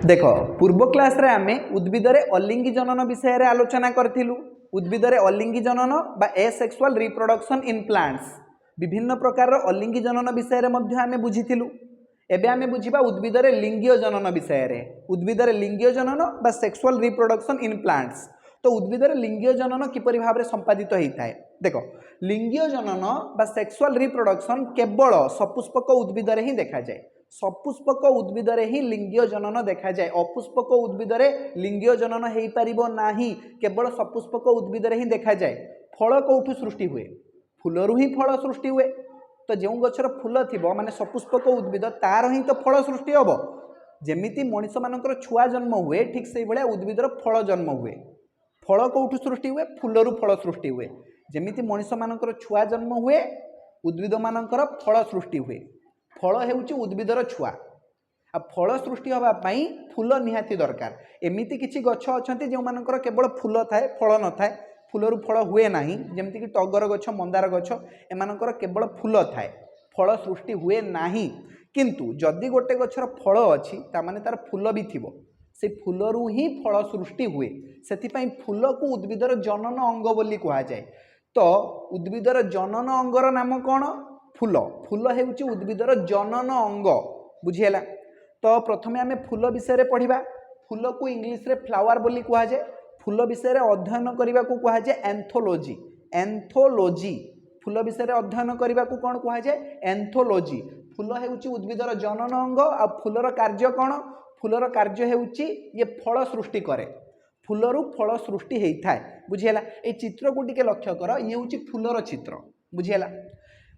देख पूर्व क्लास रे आमे उद्भिदरे अलिंगी जनन विषय रे आलोचना करथिलु। उद्भिदरे अलिंगी जनन बा एसेक्सुअल रिप्रोडक्शन इन प्लांट्स विभिन्न प्रकार अलिंगी जनन विषय रे मध्य आमे बुझिथिलु। एबे आमे बुझिबा उद्भिदरे लिंगीय जनन विषय रे। उद्भिदरे लिंगीय जनन बा सेक्सुअल रिप्रोडक्शन इन प्लांट्स। तो उद्भिदरे लिंगीय जनन किपरि भाबरे संपादित होइथाय। देखो लिंगीय जनन बा सेक्सुअल रिप्रोडक्शन केवल सपुष्पक उद्भिदरे ही देखा जाए। सपुष्पक उद्भिदरे ही लिंगीय जनन देखा जाए। अपुष्पक उद्भिदरे लिंगीय जनन हेई परिबो नाही। केवल सपुष्पक उद्भिदरे ही देखा जाए। फल कोठु सृष्टि हुए? फूलरु ही फल सृष्टि हुए। तो जो गछर फूल थिबो माने सपुष्पक उद्भिद तार ही तो फल सृष्टि हबो। जेमिति मनुष्य मानकर छुआ जन्म हुए ठीक से भलिया उद्भिदर फल जन्म हुए। फल कोठु सृष्टि हुए? फूलरु फल सृष्टि हुए। जेमिति मनुष्य मानकर छुआ जन्म हुए उद्भिद मानकर फल सृष्टि हुए। फल हेउची उद्भिदर छुआ। आ फल सृष्टि हवा पई फूल निहाती दरकार। एमिति किछि गछ अछंती जो मानकर केवल फूल थाए फल न थाए। फूलरु फल हुए नाही। जेमिति कि टगर गछ मंदार गछ एमानकर केवल फूल थाए फल सृष्टि हुए नाही। किंतु जदि गोटे गछर फल अछि ता माने तार फूल भी थिबो। से फूलरु ही फल सृष्टि हुए। सेति पई फूल को उद्भिदर जनन अंग बोली कहा जाए। तो उद्भिदर जनन अंगर नाम कौन? फूल। फूल हेउची उद्भिदर जनन अंग। बुझिहेला? तो प्रथमे आमे फूल विषय पढ़िबा। फूल को इंग्लिश रे फ्लावर बोली कहा जाए। फूल विषय अध्ययन करने को कहा जाए एंथोलॉजी। एंथोलॉजी फूल विषय अध्ययन करने को कौन कहा जाए? एंथोलॉजी। फूल हेउची उद्भिदर जनन अंग। आ फूलर कार्य कौन? फूलर कार्य हेउची ये फल सृष्टि करे। फूलरु फल सृष्टि हेइथाय। बुझिहेला? ए चित्र को टिके लक्ष्य कर। ये हेउची फूलर चित्र। बुझिहेला?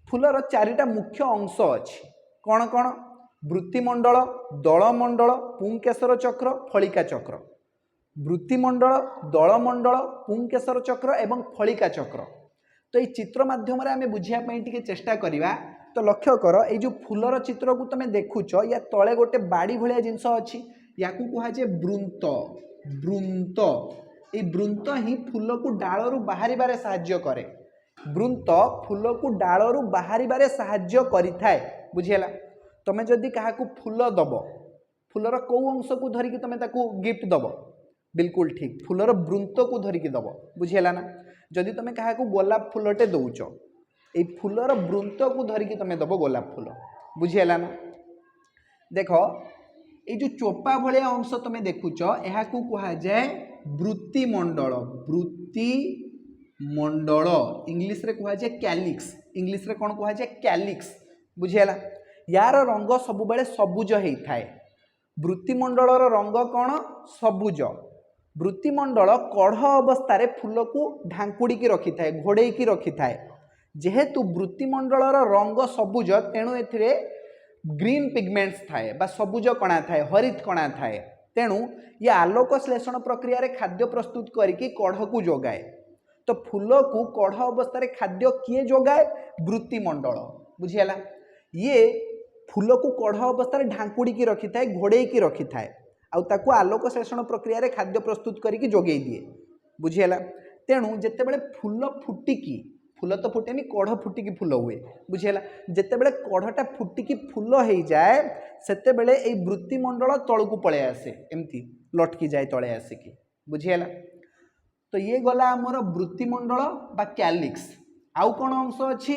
फूलर चारिटा मुख्य अंश अछि। कौन कौन? वृत्तिमंडल, दलमंडल, पुंकेसर चक्र, फलिका चक्र। वृत्तिमंडल, दलमंडल, पुंकेसर चक्र एवं फलिका चक्र। तो ये चित्र माध्यम आम बुझिया टिके चेष्टा करिबा। तो लक्ष्य कर ये जो फूलर चित्र को तुम देखुच या तले गोटे बाड़ी भाया जिनस अच्छी या कहा जाए वृंत। वृंत ये वृंत ही फूल को डालू बाहर साहाय्य करे। वृंत फूल को डालू बाहर साहाय्य करिथाए। बुझिहेला? तमें जदि क्या फूल दब फूलर कौ अंश को धरिकी तुम ताकू गिफ्ट दब? बिल्कुल ठीक फूलर वृंत को धरिकी दब। बुझिहेला ना? जदि तुम क्या गोलाप फूलटे दौच ये फूलर वृंत को धरिकी तुम दब गोलाप फूल। बुझिहेला ना? देख ये जो चोपा भाया अंश तुम देखुच यह कहा जाए वृत्तिमंडल। वृत्तिमंडल इंग्लिश रे कहा जाए कैलिक्स। इंग्लिश रे कौन कहा जाए? कैलिक्स। बुझिहेला? यार रंग सब बेले सबुज होता है। वृत्तिमंडलर रंग कौन? सबुज। वृत्तिमंडल कढ़ अवस्था फूल को ढांकुड़ी रखी थाए घोड़े रखी थाए। जेहेतु वृत्तिमंडलर रंग सबुज तेणु एथिरे ग्रीन पिगमेंट्स थाए बा सबुज कणा थाए हरित कणा थाए। तेणु ये आलोक श्लेषण प्रक्रिया रे खाद्य प्रस्तुत करके कढ़ को जोगाए। तो फूल को कढ़ अवस्था खाद्य किए जोगाए? वृत्तिमंडल। बुझिहेला? ये फूल को कढ़ अवस्था ढांकुड़ी रखी थाए घोड़े रखी थाए आउ ताकू आलोक श्लेषण प्रक्रिया रे खाद्य प्रस्तुत करके जोगे दिए। बुझिहेला? तेणु जेतेबेले फूल फुटिकी फूल तो फुटेनी कढ़ फुटिकी फूल हुए। बुझिहेला? जेतेबेले कढ़टा फुटिकी फूल हो जाए सेतेबेले ए वृत्तिमंडल तळकू पळे आसे एमती लटकी जाए तळे आसिकी। बुझिहेला? तो ये गला आमर वृत्तिमंडल बा कैलिक्स। आउ कौन अंश अच्छी?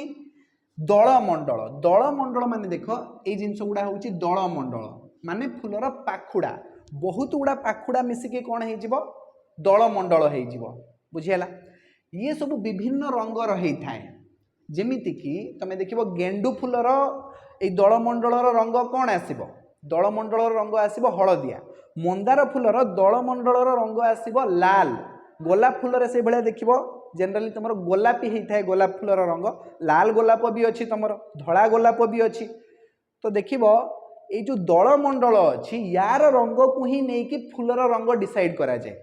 दलमंडल। दलमंडल माने देख ये जिनस गुड़ा हूँ दलमंडल माने फूलर पाखुड़ा। बहुत गुड़ा पाखुड़ा मिसिकी कौन हो दलमंडल हो। बुझिहेला? ये सब विभिन्न रंगर होता है। जेमिति कि तुम देख गेंडु फूलर ये दलमंडलर रंग कौन आसब? दलमंडलर रंग आसब हलदिया। मंदार फूलर दलमंडलर रंग आसब लाल। गोलाप फूलर से भाया देख जनरली तुम गोलापी होता है गोलाप फूलर रंग। लाल गोलाप भी अच्छी तुम धड़ा गोलाप भी अच्छी। तो देख ये जो दलमंडल अच्छी यार रंग को ही नहीं कि फूलर रंग डिसाइड करा जाए।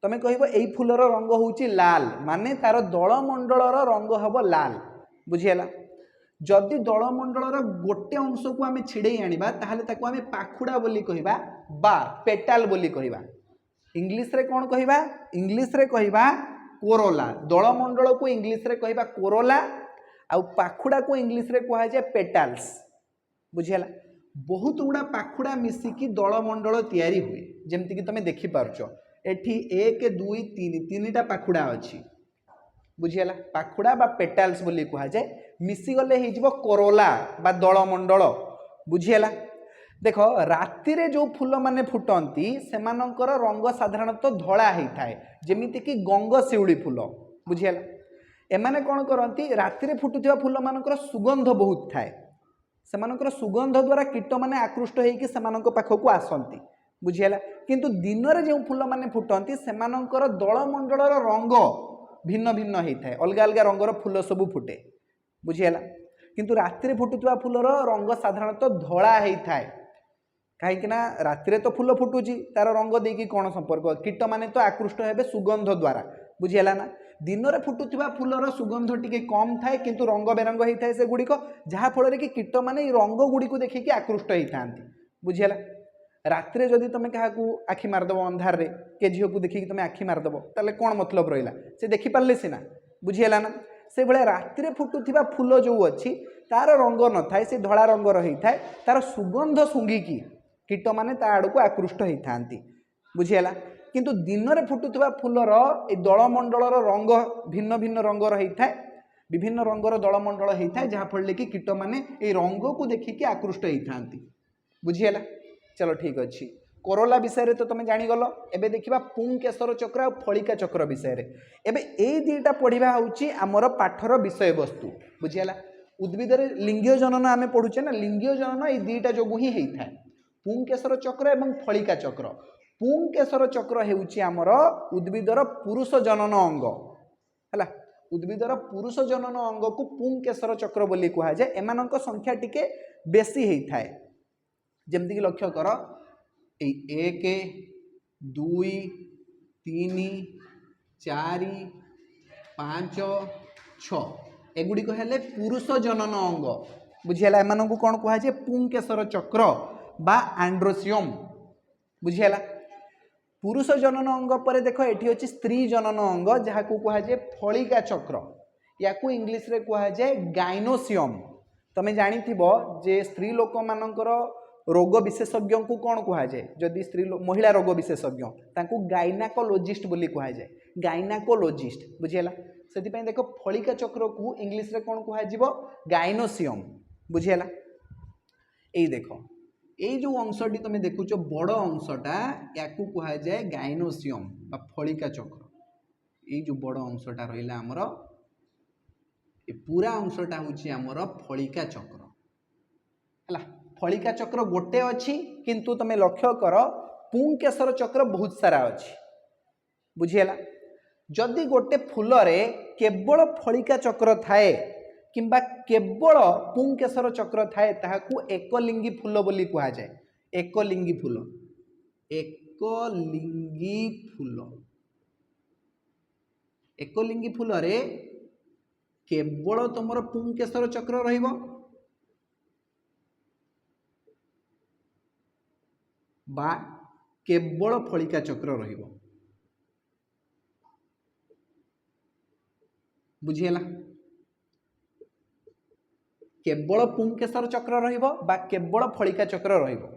तमें कह फूलर रंग हूँ लाल माने तार दलमंडलर रंग हम लाल। बुझिहेला? जदि दलमंडलर गोटे अंश को आम छिड़े आनिबा ताहले ताको आम पाखुड़ा बोली कहबा बा पेटाल बोली कहबा। इंग्लिश रे कौन कहबा? इंग्लिश रे कहबा कोरोला। दलमंडल को इंग्लिश रे कहबा कोरोला आउ पाखुड़ा को इंग्लिश रे कहा जाए पेटाल्स। बुझिहेला? बहुत गुड़ा पाखुड़ा मिसिकी दलमंडल तैयारी हुए जमती कि तुम देखिपार एठी 1 2 3 तीनटा पाखुड़ा अच्छी बुझीगला पाखुड़ा बा पेटाल्स बोली कहा जाए मिसीगले हो कोरोला बा दलमंडल बुझीगला देख राति रे जो फूल माने फुटंती सेमानंकर रंग साधारणतः धला होता है जमीती कि गंगशिउली फूल बुझीगला एमाने कौन करती राति रे फुटुथिबा फूल मानकर सुगंध बहुत थाए सेमानकर सुगंध द्वारा कीट माने आकृष्ट होइकि सेमानक पाखकु आसंती बुझीगला किंतु दिन रे जो फूल माने फुटंती सेमानकर दलमंडलर रंग भिन्न भिन्न होता है अलग अलग रंगर फूल सब फुटे बुझीगला किंतु राति रे फुटुथिबा फूलर रंग साधारणतः धला होता है कहीं राति तो फूल फुटुची तार रंग देकी कौन संपर्क कीट माने तो आकृष्ट हेबे सुगंध द्वारा बुझीगला ना दिन में फुटुथिबा फूलर सुगंध टिके कम थाए किंतु रंग बेरंग होता है से गुड़िक जहाँफल कि कीट माने रंग गुड़ी को देखिकी आकृष्ट होता बुझीगला राति रे जदि तुम क्या आखि मारदेव अंधार रे के झील को देखिकी तुम आखि मारदेव ताले कौन मतलब रहा से देखिपारे सीना बुझीगला ना से भाया राति रे फुटुथिबा फूल जो अच्छी तार रंग न थाए से धड़ा रंग रही थाए तार सुगंध शुंघिकी कीट माने ता आड़ को आकृष्ट होता बुझीगला किंतु दिन में फुटुथिबा फूलर ए दलमंडलर रंग भिन्न भिन्न रंग रही थाए विभिन्न रंगर दलमंडल होता है जहाँफल कि कीट माने ए रंग को देखिकी आकृष्ट होता बुझीगला चलो ठीक अच्छे कोरोला विषय तो तुम जानीगल एबे देखिबा पुंकेसर चक्र और फलिका चक्र विषय एबे ए दुईटा पढ़ा हूँ आमर पाठर विषय वस्तु बुझीगला उद्भिद लिंगीय जनन आम पढ़ुचे ना लिंगीय जनन ये दुईटा जो ही होता है पुंकेसर चक्र एवं फलिका चक्र पुंकेसर चक्र हेउची आमर उद्भिदर पुरुष जनन अंग है उद्भिदर पुरुष जनन अंग को पुंकेसर चक्र बोली कहा जाए एमानक संख्या टिके बेसी होता है जमती कि लक्ष्य कर 1 2 3 4 5 6 एगुड़िक हेले पुरुष जनन अंग बुझीगला एमानकु कौन कहा जाए पुंकेसर चक्र बा आंड्रोसियम बुझीगला पुरुष जनन अंग पर देख ये अच्छी स्त्री जनन अंग जहाँ को कहा जाए फलिका चक्र या इंग्लिश रे कहा जाए गाइनोसियम तमें जानी जे स्त्री लोक मानकर रोग विशेषज्ञ को कौन कहा जाए जदि स्त्री महिला रोग विशेषज्ञ तांको गाइनाकोलॉजिस्ट बोली कहा जाए गाइनाकोलॉजिस्ट बुझीगला से देख फलिका चक्र को इंग्लिश रे कौन कह गाइनोसियम बुझीगला यही देख ये जो अंशटी तुम देखुच बड़ अंशटा या कहा जाए गाइनोसियम बा फलिका चक्र ये जो बड़ अंशटा रहा आमर ये पूरा अंशटा हूँ आमर फलिका चक्र है फलिका चक्र गोटे अच्छी किंतु तुम लक्ष्य कर पुंकेसर चक्र बहुत सारा अच्छी बुझीगला जदि गोटे फूल रे केवल फलिका चक्र थाए किंबा केवल पुंकेसर चक्र थाए ताहाकू एकलिंगी फूल बोली कहा जाए एकलिंगी फूल एकलिंगी फूल एकलिंगी फूल रे केवल तुमर पुंकेसर चक्र रहिबो बा केवल फलिका चक्र रहिबो बुझीगला केवल पुंकेसर चक्र रहिबो बा केवल फलिका चक्र रहिबो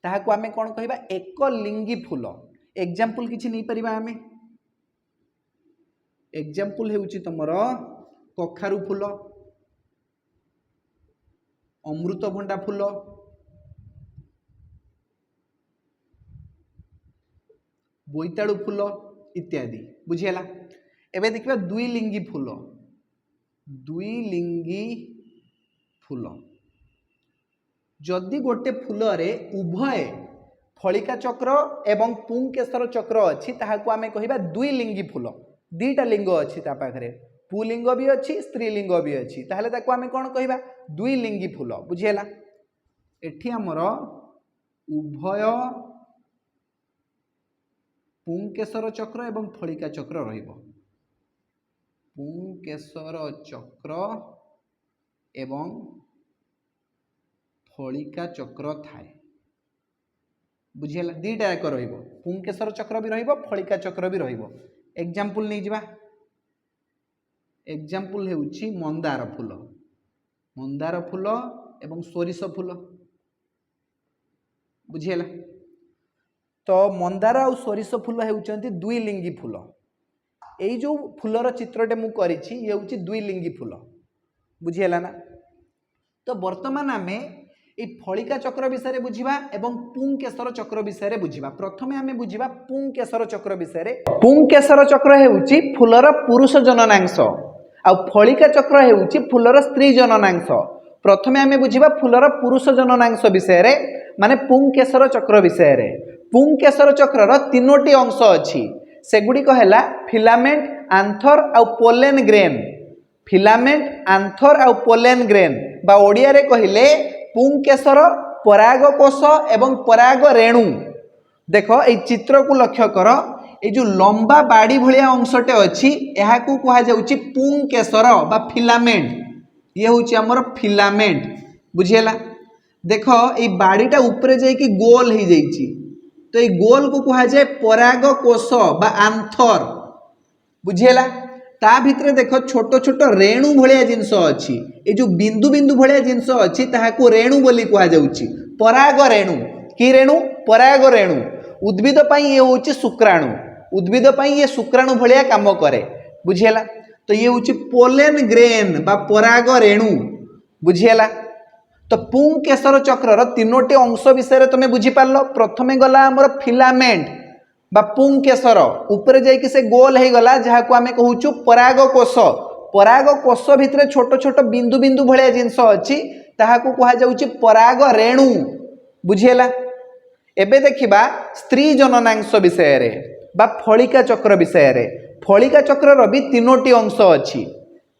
ताहाकू आमे कोन कहिबा एकलिंगी फूल एग्जांपल किछि नै परिबा आमे एग्जांपल हेउची तमर कखारू फूल अमृतभंडा फूल बोईताड़ू फूल इत्यादि बुझीगला एबे देखिबा दुईलिंगी फूल जदि गोटे फूल रे उभय फलिका चक्र एवं पुंकेसर चक्र अच्छी ताहाकू आमे कहिबा दुईलिंगी फूल दीटा लिंग अच्छी ता पाखरे पुलिंग भी अच्छी स्त्रीलिंग भी अच्छी ताहले ताकू आमे कोन कहिबा दुईलिंगी फूल बुझीगला एठी हमर उभय पुंकेसर चक्र एवं फलिका चक्र रहिबो पुंकेसर चक्र एवं फलिका चक्र थाए बुझीगला दीटा एक रहिबो पुंकेसर चक्र भी रहिबो फलिका चक्र भी रहिबो एग्जांपल नै जिबा एग्जांपल हेउची मंदार फूल एवं सोरिष फूल बुझीगला। तो मंदार आ सोरिष फूल होउचंती दुईलिंगी फूल। एई जो फूलर चित्रटे मु करिछि ये होउची दुईलिंगी फूल, बुझीगला ना। तो वर्तमान आमे ए फलिका चक्र विषय बुझिबा एवं पुंकेसर चक्र विषय बुझिबा। प्रथमे आमे बुझिबा पुंकेसर चक्र विषय। पुंकेसर चक्र हेउची फूलर पुरुष जननांश आ फलिका चक्र हेउची फूलर स्त्री जननांश। प्रथमे आमे बुझिबा फूलर पुरुष जननांश विषय माने पुंकेसर चक्र विषय। पुंकेसर चक्रर तीनोटी अंश अछि, सेगुड़िक है फिलामेंट, आंथर आ पोलेन ग्रेन। फिलामेंट, आंथर आ पोलेन ग्रेन बा ओडिया रे कहिले पुंकेसर, परागकोश एवं पराग रेणु। देख ए चित्र को लक्ष्य कर, ए जो लंबा बाड़ी भलिया अंशटे अछि एहा को कहा जाउची पुंकेसर बा फिलामेंट। ये होउची हमर फिलामेंट, बुझियला। देख ए बाड़ीटा ऊपर जाई कि गोल ही जाईची, तो ये गोल को कहा जाए परागकोश बा आंथर, बुझियला। ता भितरे देख छोट छोट रेणु भलिया जिंस अछि, ए जो बिंदु बिंदु भलिया जिंस अछि ताहाको रेणु बोली कहा जाउची। पराग रेणु की रेणु? पराग रेणु। उद्भिद पई ये होउची शुक्राणु, उद्भिद पई ये शुक्राणु भलिया काम करे, बुझियला। तो ये होउची पोलेन ग्रेन बा पराग रेणु, बुझियला। तो पुंकेसर चक्रर तीनोटी अंश विषय तुम बुझी पारल। प्रथमे गला हमर फिलामेंट बा पुंकेसर, ऊपर जाइकि से गोल हो गला जहाँ को आमे कहूचु परागकोश। परागकोश भितरे छोट छोट बिंदु बिंदु भलिया जिंस अछि ताहाकू कहा जाउची पराग रेणु, बुझियला। एबे देखिबा स्त्री जननांश विषय रे बा फलिका चक्र विषय रे। फलिका चक्रर भी तीनोटी अंश अछि।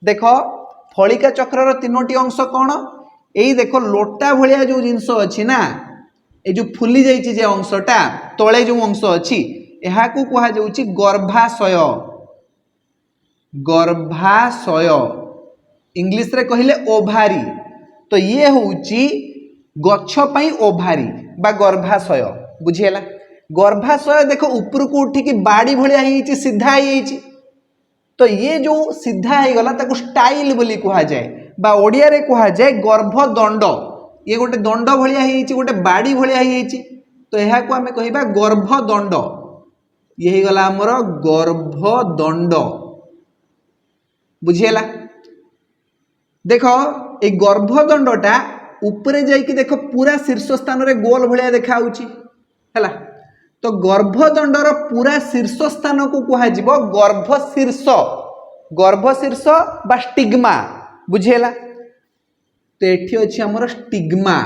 देख फलिका चक्रर तीनोटी अंश कौन? यही देख लोटा भलिया जो जिंस अच्छी ना, ये जो फुली जाइए जे अंशटा तले जो अंश अच्छी यहाँ को कहा जाउची गर्भाशय। गर्भाशय इंग्लिश रे कहिले ओभारी। तो ये होउची गच्छ पई ओभारी बा गर्भाशय, बुझियला। गर्भाशय देख ऊपर को उठी की बाड़ी भलिया ही सीधा ही। तो ये जो सीधा हो गला ताको स्टाइल बोली कहा जाए बा ओडिया रे कहा जाए गर्भदंड। ये गोटे दंड भलिया ही गोटे बाड़ी भलिया ही। तो यह को आमे कहिबा गर्भदंड। ये गला हमर गर्भदंड, बुझियला। देख ए गर्भदंडटा ऊपर जाइकी देख पूरा शीर्ष स्थान रे गोल भलिया देखा होउची हैला। तो गर्भदंडर पूरा शीर्ष स्थान को कहा जिवो गर्भशीर्ष। गर्भशीर्ष बा स्टिग्मा, बुझियला। तो एठी अछि हमर स्टिग्मा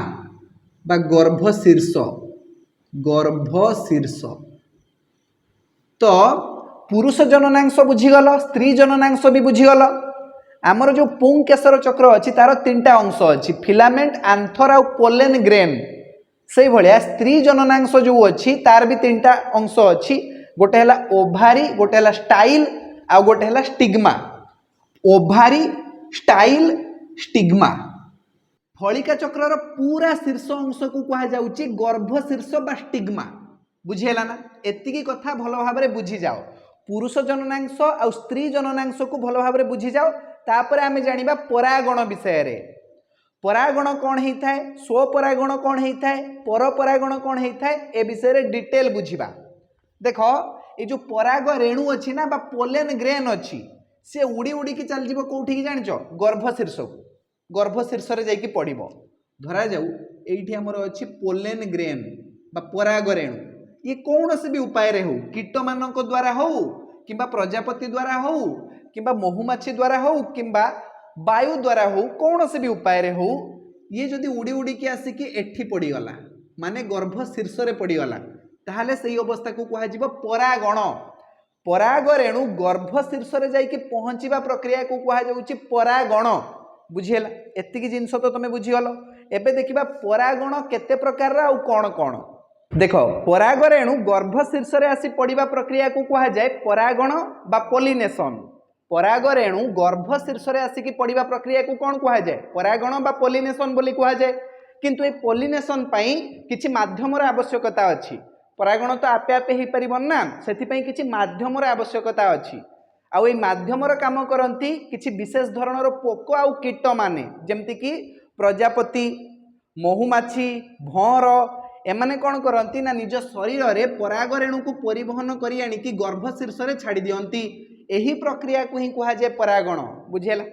बा गर्भशीर्ष। गर्भशीर्ष तो पुरुष जननांश बुझीगल, स्त्री जननांश भी बुझीगल। आमर जो पुंकेसर चक्र अच्छी तार तीनटा अंश अच्छी, फिलामेंट, आंथर आ पोलेन ग्रेन। से भलिया स्त्री जननांश जो अच्छी तार भी तीनटा अंश अच्छी, गोटे है ओभारी, गोटे है स्टाइल आ गोटे है स्टिग्मा। Ovary, style, stigma. फलिका चक्रर पूरा शीर्ष अंश को कहा जाउची गर्भशीर्ष बा स्टिग्मा, बुझियला ना। एतिकी कथा भल भाबरे बुझी जाओ। पुरुष जननांश आ स्त्री जननांश को भल भाबरे बुझी जाओ। तापर आमे जानिबा परागण विषय रे। परागण कौन होता है, स्वपरागण कौन होता है, परपरागण कौन होता है, ए विषय रे डिटेल बुझिबा। देख ये जो पराग रेणु अच्छी ना बा पोलेन ग्रेन अच्छी, सी उड़ी उड़ी की चल जीव कौटी की जानिच गर्भशीर्ष को। गर्भशीर्ष रे जाइकी पड़िबो। धरा जाऊ एठी हमर अच्छी पोलेन ग्रेन बा पराग रेणु। ये कौन से भी उपाय रे हो, कीट मानक द्वारा हो किंबा प्रजापति द्वारा हो किंबा महुमाछी द्वारा हो किंबा वायु द्वारा हो, कौन से भी उपाय रे हो, ये जदि उड़ी उड़ी की आसिकी एठी पड़ीगला माने गर्भशीर्ष रे पड़ीगला ताहले सही अवस्था को कहा जिवो परागण। पराग रेणु गर्भशीर्ष रे जाइकी पहुंचीबा प्रक्रिया को कहा जाउची परागण, बुझियला। एतिकी जिंस तो तमे बुझिगलो। एबे देखिबा परागण केते प्रकार रा और कौन कौन। देख पराग रेणु गर्भशीर्ष रे आसी पड़ीबा प्रक्रिया को कहा जाए परागण बा पोलिनेशन। पराग रेणु गर्भशीर्ष रे आसिकी पड़ीबा प्रक्रिया को कौन कहा जाए, परागण बा पोलिनेशन बोली कहा जाए। किंतु ए पोलिनेशन पई किछि माध्यमर आवश्यकता अछि। परागण तो आपे आपे ही परिबन ना, सेति पई किछि माध्यमर आवश्यकता अछि। आ ए माध्यमर काम करंती किछि विशेष धरणर पोक आ कीट माने, जेमति कि प्रजापति, महुमाछी, भंवर एमाने कौन करती ना निज शरीर में पराग रेणु को परिवहन करी आनिकी गर्भशीर्ष रे छाड़ी दियंती। एही प्रक्रिया को ही कहा जाए परागण। बुझेला?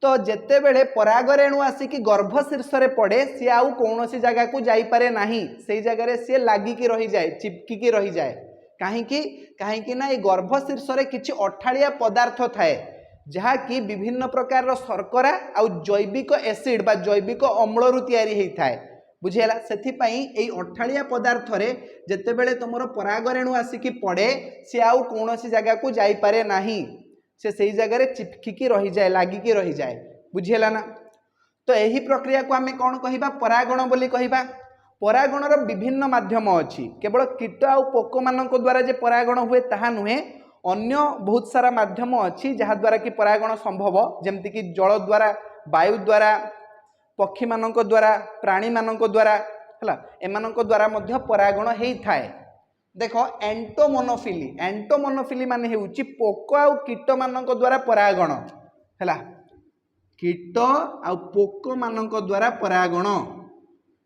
तो जेते बेले पराग रेणु आसिकी गर्भशीर्ष रे पड़े सी आउ कौनसी जगह को जाई पारे नाही, से जगह सी लागिकी रही जाए, चिपकिकी रही जाए। कहीं ना ये गर्भशीर्ष रे किछि अठालिया पदार्थ थाए जहा कि विभिन्न प्रकार शर्करा आ जैविक एसिड बा जैविक अम्ल रु तैयारी होई थाए। बुझेला? सेथिपाई एई अठालिया पदार्थ रे जेते बेले तुमरो पराग रेणु आसिकी पड़े सी आउ कौनसी जगह को जाई पारे नाही, से सही जगह चिपकिकी रही जाए, लागिकी रही जाए। बुझेला ना? तो यही प्रक्रिया को आम कौन कहिबा? परागण बोली कहिबा। परागणर विभिन्न माध्यम अच्छी, केवल कीट आ पोक मान द्वारा जे परागण हुए ताहा नुहे, अन्य बहुत सारा माध्यम अच्छी जहा द्वारा कि परागण संभव, जमती कि जल द्वारा, वायु द्वारा, पक्षी मान द्वारा, प्राणी मान द्वारा, है एमान द्वारा मध्य परागण होता है। देख एंटोमोनोफिली, एंटोमोनोफिली माने हेउची पोक आ कीट मान द्वारा परागण है, कीट आ पोक मान द्वारा परागण,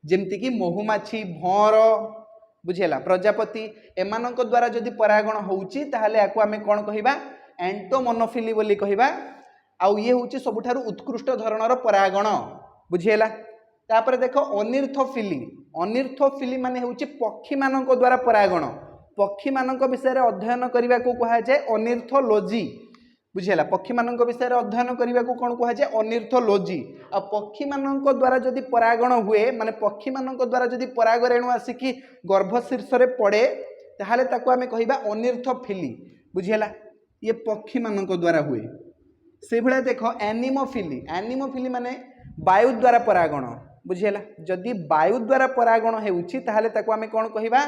जेमती कि महुमाछी, भंवर, बुझेला, प्रजापति एमान द्वारा जदि परागण होउची ताहले याकू आमे कोन कहिबा? एंटोमोनोफिली बोली कहिबा। आउ ये होउची सबुठारु उत्कृष्ट धरणर परागण। बुझेला? तापर देखो अनिर्थोफिली, अनिर्थोफिली माने हेउची पक्षी मान द्वारा परागण। पक्षी मान विषय अध्ययन करने को कहा जाए अनिर्थोलोजी। बुझेला? पक्षी मान विषय अध्ययन करने को कौन कहा जाए? अनिर्थोलोजी। आ पक्षी मान द्वारा जदि परागण हुए, माने पक्षी मान द्वारा जदि पराग रेणु आसिकी गर्भशीर्ष रे पड़े ताहले ताको आमे कहिबा अनिर्थोफिली। बुझेला? ये पक्षी मान द्वारा हुए। से भले देखो एनिमोफिली, एनिमोफिली माने वायु द्वारा परागण। बुझेला? जदि वायु द्वारा परागण हेउची ताहले ताको आमे कोन कहिबा?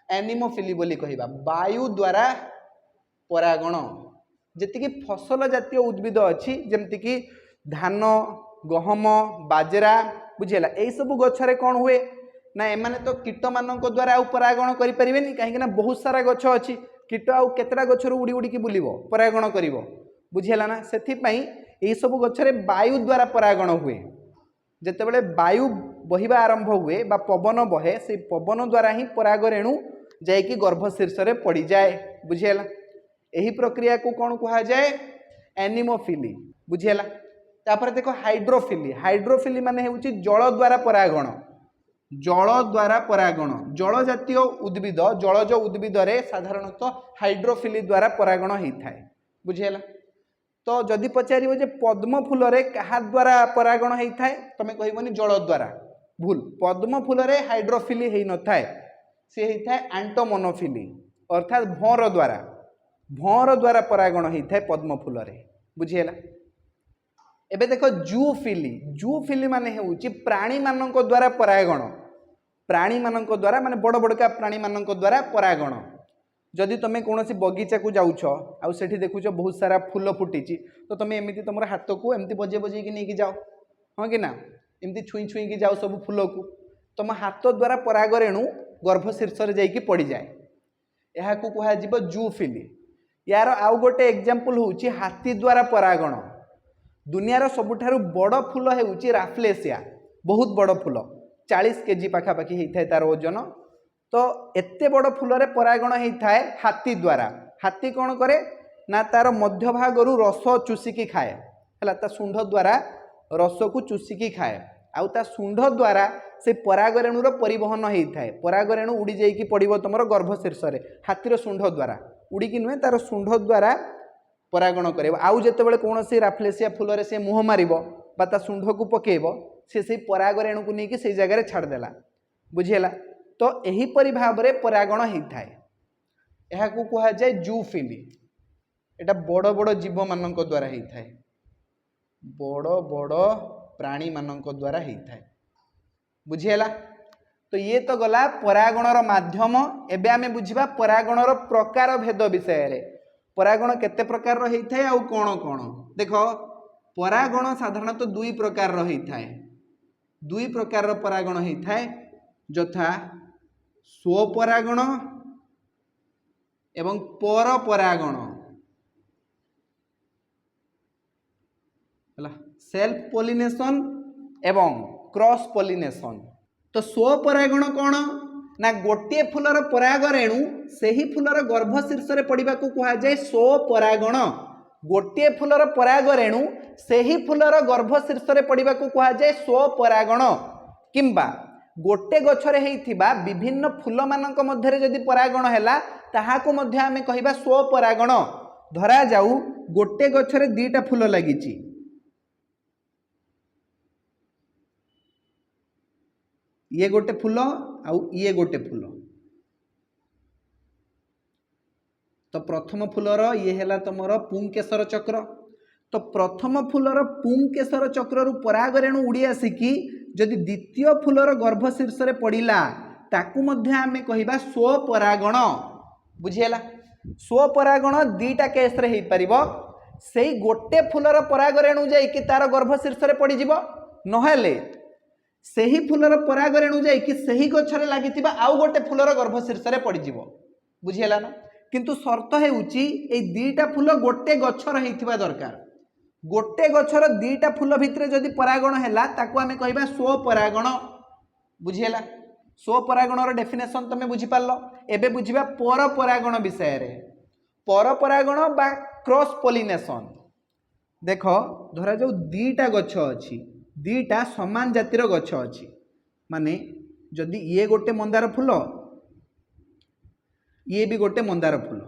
एनिमोफिली बोली कहिबा। वायु द्वारा परागण जेतिकी फसल जातीय उद्भिद अच्छी, जमती कि धान, गहम, बाजरा, बुझेला, यही सब गछरे कौन हुए ना एमाने तो कीट मान द्वारा आउ परागण करि परिबेनी, कहीं ना बहुत सारा गछ अच्छी, कीट आउ केतरा गछरु उड़ी उड़ी की बुलिबो, परागण करिवो। बुझेला ना? सेथिपाई यही सब गछरे वायु द्वारा परागण हुए। जेतेबेले वायु बहिबा आरंभ हुए बा पवन बहे, से पवन द्वारा ही पराग रेणु जाइकी गर्भशीर्ष रे पड़ी जाए। बुझेला? यही प्रक्रिया को कौन कहा जाए? एनिमोफिली। बुझेला? तापर देखो हाइड्रोफिली, हाइड्रोफिली माने हेउची जल द्वारा परागण। जल द्वारा परागण, जल जातीय उद्भिद, जलज उद्भिद रे साधारणतः हाइड्रोफिली द्वारा परागण होता है। बुझेला? तो जदि पचारिबो जे पद्म फूल रे कहा द्वारा परागण होता है, तमे कहिबोनी जल द्वारा। भूल, पद्म फूल रे हाइड्रोफिली हेई न थाए, से होता है एंटोमोनोफिली, अर्थात भंवर द्वारा, भंवर द्वारा परागण होता है पद्म फूल रे। बुझेला? एबे देखो जूफिली, जूफिली माने हेउची प्राणी मानक द्वारा परागण। प्राणी मानक द्वारा माने बड़ बड़का प्राणी मानक द्वारा परागण। जदि तुम कौन बगीचा को जाऊछ आउ सेठी देखुछ बहुत सारा फूल फुटी, तो तुम एमती तुम हाथ को एमती बजे बजे नहीं जाओ, हाँ कि ना, एमती छुई छुई की जाओ सब फूल को, तुम हाथ द्वारा पराग रेणु गर्भशीर्ष जाइकी पड़ जाए। यह कह जूफिली। यार आउ गोटे एग्जांपल होउची हाथी द्वारा परागण। दुनियार सबुठारु बड़ फूल हेउची राफ्लेसिया, बहुत बड़ फूल, 40 केजी पाखापाखि होता है तार ओजन। तो एते बड़ फूल रे परागण होता है हाथी द्वारा। हाथी कौन करे ना तार मध्य भागरु रस चुसिकी खाए, है ता सुंढ द्वारा रस को चुसिकी खाए, आउ ता सुंढ द्वारा से पराग रेणुर परिवहन होता है। पराग रेणु उड़ी जाइकी पड़िबो तुमर गर्भशीर्ष रे, हाथीर सुंढ द्वारा उड़ीकी नुहे, तार सुंढ द्वारा परागण करे। आउ जेतेबेले कौनसी राफ्लेसिया फूल रे से मुह मारिबो बा ता सुंढ को पकेइबो, से पराग रेणु को नहीं से जगह छाड़देला। बुझेला? तो एहीपरि भाव में परागण होता है। यह कहा जाए जूफिली। एटा बड़ बड़ जीव मानक द्वारा होता है, बड़ बड़ प्राणी मानक द्वारा होता है। बुझेला? तो ये तो गला परागणर माध्यम। एबे आमे बुझिबा परागणर प्रकार भेद विषय रे। परागण केते प्रकार होता है आउ कौन कौन? देखो परागण साधारणतः दुई प्रकार होता है। दुई प्रकार परागण होता है, यथा स्वपरागण एवं पर परागण। सेल्फ पॉलिनेशन एवं क्रॉस पॉलिनेशन। तो स्वपरागण कौन ना गोटे फूलर पराग रेणु से ही फूलर गर्भ शीर्ष में पड़ा कह जाए स्वपरागण। गोटे फूलर पराग रेणु से ही फूलर गर्भ शीर्ष में पड़ा कह जाए स्वपरागण। किंबा गोटे गछरे हेइथिबा विभिन्न फूल मानक मध्यरे जदि परागण हैला ताहाको मध्य आमे कहिबा स्वपरागण। धरा जाऊ गोटे गछरे दीटा फूल लागिची, ये गोटे फूल आउ ये गोटे फूल, तो प्रथम फूलर ये हैला तमर पुंकेसर चक्र। तो प्रथम फूलर पुंकेसर चक्र रु पराग रेणु उड़ी आसिकी जदि द्वितीय फूलर गर्भ शीर्ष रे पड़िला ताकू मध्य आमे कहिबा स्वपरागण। बुझिएला, स्वपरागण दीटा केस रे हेइ परिबो, सेई गोटे फूलर पराग रेणु जाई कि तार गर्भ शीर्ष रे पड़ी जिवो, नहेले सेही फूलर पराग रेणु जाई कि सेही गछरे लागितिबा आउ गोटे फूलर गर्भ शीर्ष रे पड़ी जिवो। बुझिएला ना, किंतु शर्त हेउची ए दीटा फूल गोटे गछर हेइथिबा दरकार। गोटे गछर दीटा फूल भितरे जदि परागण हैला ताकू आमे कहिबा स्वपरागण। बुझिएला, स्वपरागणर डेफिनेशन तमे बुझी पारलो। एबे बुझिबा परपरागण विषय रे। परपरागण बा क्रॉस पॉलिनेशन। देखो धरा जाऊ दीटा गछ अछि, दीटा समान जातिर गछ अछि, माने जदि ये गोटे मंदार फूल ये भी गोटे मंदार फूल,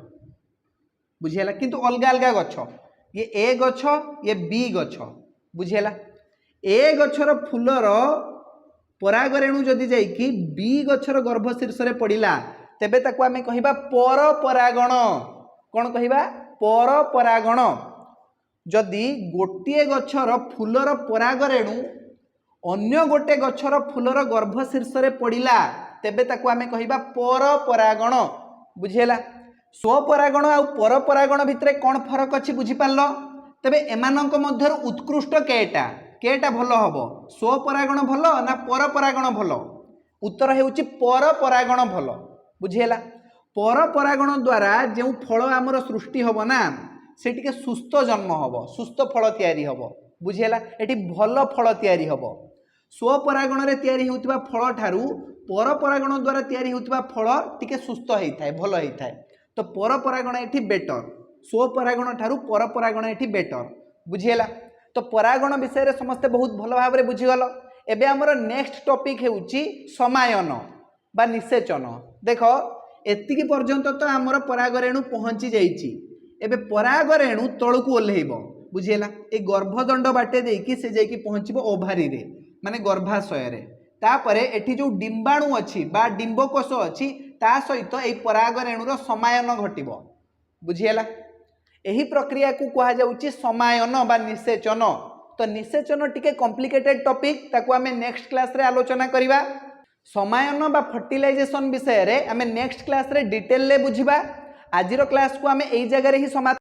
बुझिएला, किंतु अलगा अलगा गछ, ये ए गछ ये बी गछ। बुझिएला, ए गछर फूलर पराग रेणु जदि जाइकी बी गछर गर्भ शीर्ष रे पड़िला तेबे ताकू आमे कहिबा परपरागण। कोन कहिबा? परपरागण। जदि गोटे गछर फूलर पराग रेणु अन्य गोटे गछर फूलर गर्भ शीर्ष रे पड़िला तेबे ताकू आमे कहिबा परपरागण। बुझिएला, स्वपरागण आ परपरागण भितरे कौन फरक अछि बुझी पारलो? तेबे एमानंक मध्यरु उत्कृष्ट केटा केटा भलो हबो, स्वपरागण भलो ना परपरागण भलो? उत्तर हेउची परपरागण भलो। बुझिएला, परपरागण द्वारा जो फल आमर सृष्टि हबो ना से टिके सुस्थ जन्म हबो, सुस्थ फल तैयारी हबो। बुझिएला, एटी भलो फल तैयारी हबो। स्वपरागण रे तैयारी होउतबा फल ठारू परपरागण द्वारा तैयारी होउतबा फल टिके सुस्थ हेइथाय, भलो हेइथाय। तो परपरागण एठी बेटर, स्वपरागण ठारू परपरागण एठी बेटर। बुझिएला, तो परागण विषय रे समस्ते बहुत भलो भाबरे बुझिगल। एबे हमर नेक्स्ट टॉपिक हेउची समायन बा निषेचन। देखो एतिकी पर्यंत तो हमर पराग रेणु पहुंची जाईची। एबे पराग रेणु तळकू ओल्हेइबो। बुझिएला, ए गर्भदंड बाटे देकी से जाईकी पहुंचीबो ओभारी रे, माने गर्भाशय रे। तापरे एठी जो डिंबाणु अछि बा डिंबकोश अछि ता सहित ए पराग रेणुर समायन घटिबो। बुझिएला, एही प्रक्रिया को कहा जाउची समायन बा निषेचन। तो निषेचन टिके कॉम्प्लिकेटेड टॉपिक, ताकू आमे नेक्स्ट क्लास रे आलोचना करिबा। समायन बा फर्टिलाइजेशन विषय रे आमे नेक्स्ट क्लास रे डिटेल ले बुझिबा। आजिर क्लास को आमे एई जगह रे ही समाप्त